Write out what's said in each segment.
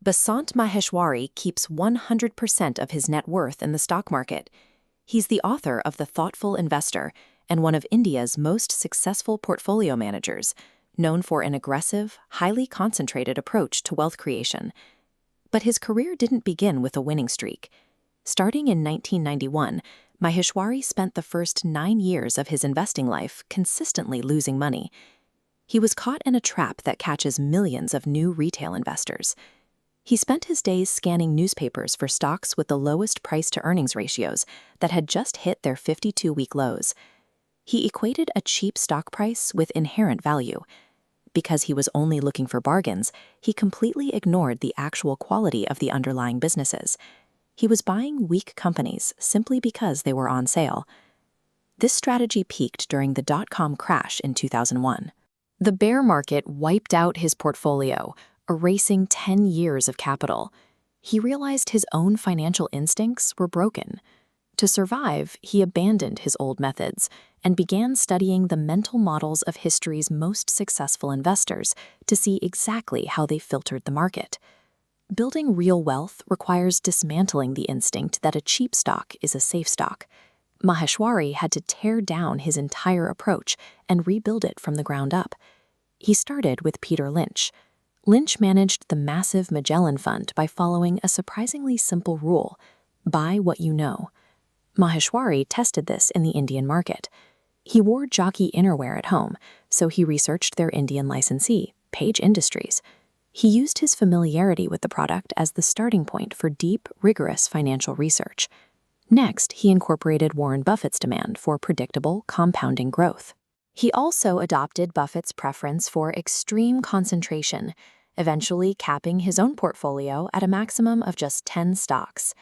Basant Maheshwari keeps 100% of his net worth in the stock market. He's the author of The Thoughtful Investor and one of India's most successful portfolio managers, known for an aggressive, highly concentrated approach to wealth creation. But his career didn't begin with a winning streak. Starting in 1991, Maheshwari spent the first 9 years of his investing life consistently losing money. He was caught in a trap that catches millions of new retail investors. He spent his days scanning newspapers for stocks with the lowest price-to-earnings ratios that had just hit their 52-week lows. He equated a cheap stock price with inherent value. Because he was only looking for bargains, he completely ignored the actual quality of the underlying businesses. He was buying weak companies simply because they were on sale. This strategy peaked during the dot-com crash in 2001. The bear market wiped out his portfolio, erasing 10 years of capital. He realized his own financial instincts were broken. To survive, he abandoned his old methods and began studying the mental models of history's most successful investors to see exactly how they filtered the market. Building real wealth requires dismantling the instinct that a cheap stock is a safe stock. Maheshwari had to tear down his entire approach and rebuild it from the ground up. He started with Peter Lynch. Lynch managed the massive Magellan Fund by following a surprisingly simple rule: buy what you know. Maheshwari tested this in the Indian market. He wore jockey innerwear at home, so he researched their Indian licensee, Page Industries. He used his familiarity with the product as the starting point for deep, rigorous financial research. Next, he incorporated Warren Buffett's demand for predictable, compounding growth. He also adopted Buffett's preference for extreme concentration, eventually capping his own portfolio at a maximum of just 10 stocks.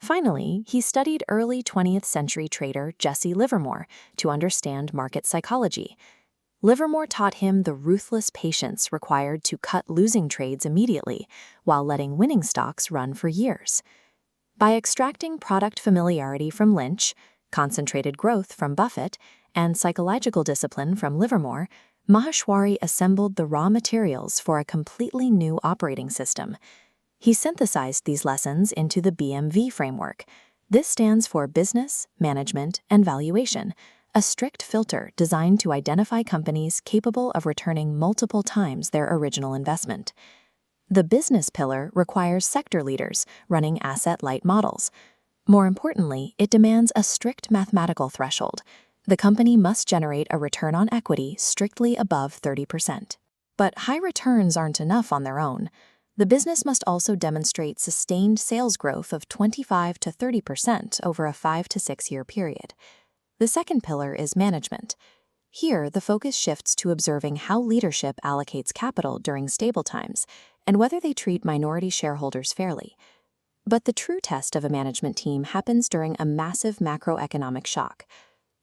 Finally, he studied early 20th century trader Jesse Livermore to understand market psychology. Livermore taught him the ruthless patience required to cut losing trades immediately while letting winning stocks run for years. By extracting product familiarity from Lynch, concentrated growth from Buffett, and psychological discipline from Livermore, Maheshwari assembled the raw materials for a completely new operating system. He synthesized these lessons into the BMV framework. This stands for Business, Management, and Valuation, a strict filter designed to identify companies capable of returning multiple times their original investment. The business pillar requires sector leaders running asset-light models. More importantly, it demands a strict mathematical threshold. The company must generate a return on equity strictly above 30%. But high returns aren't enough on their own. The business must also demonstrate sustained sales growth of 25 to 30% over a 5 to 6 year period. The second pillar is management. Here, the focus shifts to observing how leadership allocates capital during stable times and whether they treat minority shareholders fairly. But the true test of a management team happens during a massive macroeconomic shock.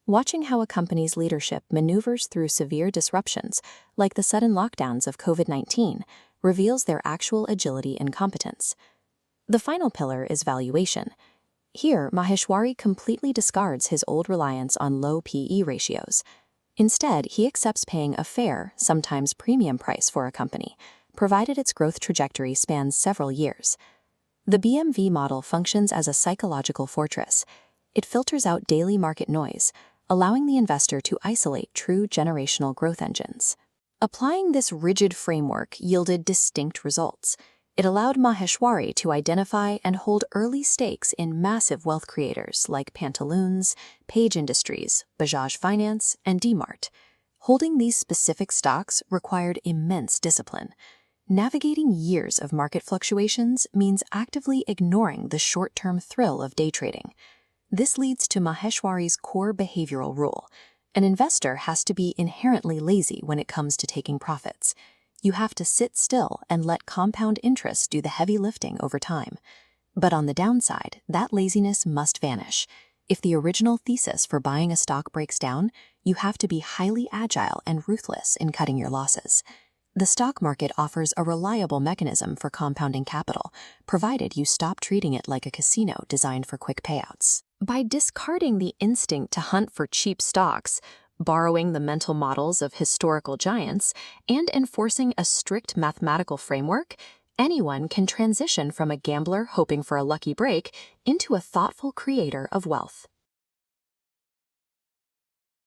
Watching how a company's leadership maneuvers through severe disruptions, like the sudden lockdowns of COVID-19, reveals their actual agility and competence. The final pillar is valuation. Here, Maheshwari completely discards his old reliance on low PE ratios. Instead, he accepts paying a fair, sometimes premium price for a company, provided its growth trajectory spans several years. The BMV model functions as a psychological fortress. It filters out daily market noise, allowing the investor to isolate true generational growth engines. Applying this rigid framework yielded distinct results. It allowed Maheshwari to identify and hold early stakes in massive wealth creators like Pantaloons, Page Industries, Bajaj Finance, and DMart. Holding these specific stocks required immense discipline. Navigating years of market fluctuations means actively ignoring the short-term thrill of day trading. This leads to Maheshwari's core behavioral rule. An investor has to be inherently lazy when it comes to taking profits. You have to sit still and let compound interest do the heavy lifting over time. But on the downside, that laziness must vanish. If the original thesis for buying a stock breaks down, you have to be highly agile and ruthless in cutting your losses. The stock market offers a reliable mechanism for compounding capital, provided you stop treating it like a casino designed for quick payouts. By discarding the instinct to hunt for cheap stocks, borrowing the mental models of historical giants, and enforcing a strict mathematical framework, anyone can transition from a gambler hoping for a lucky break into a thoughtful creator of wealth.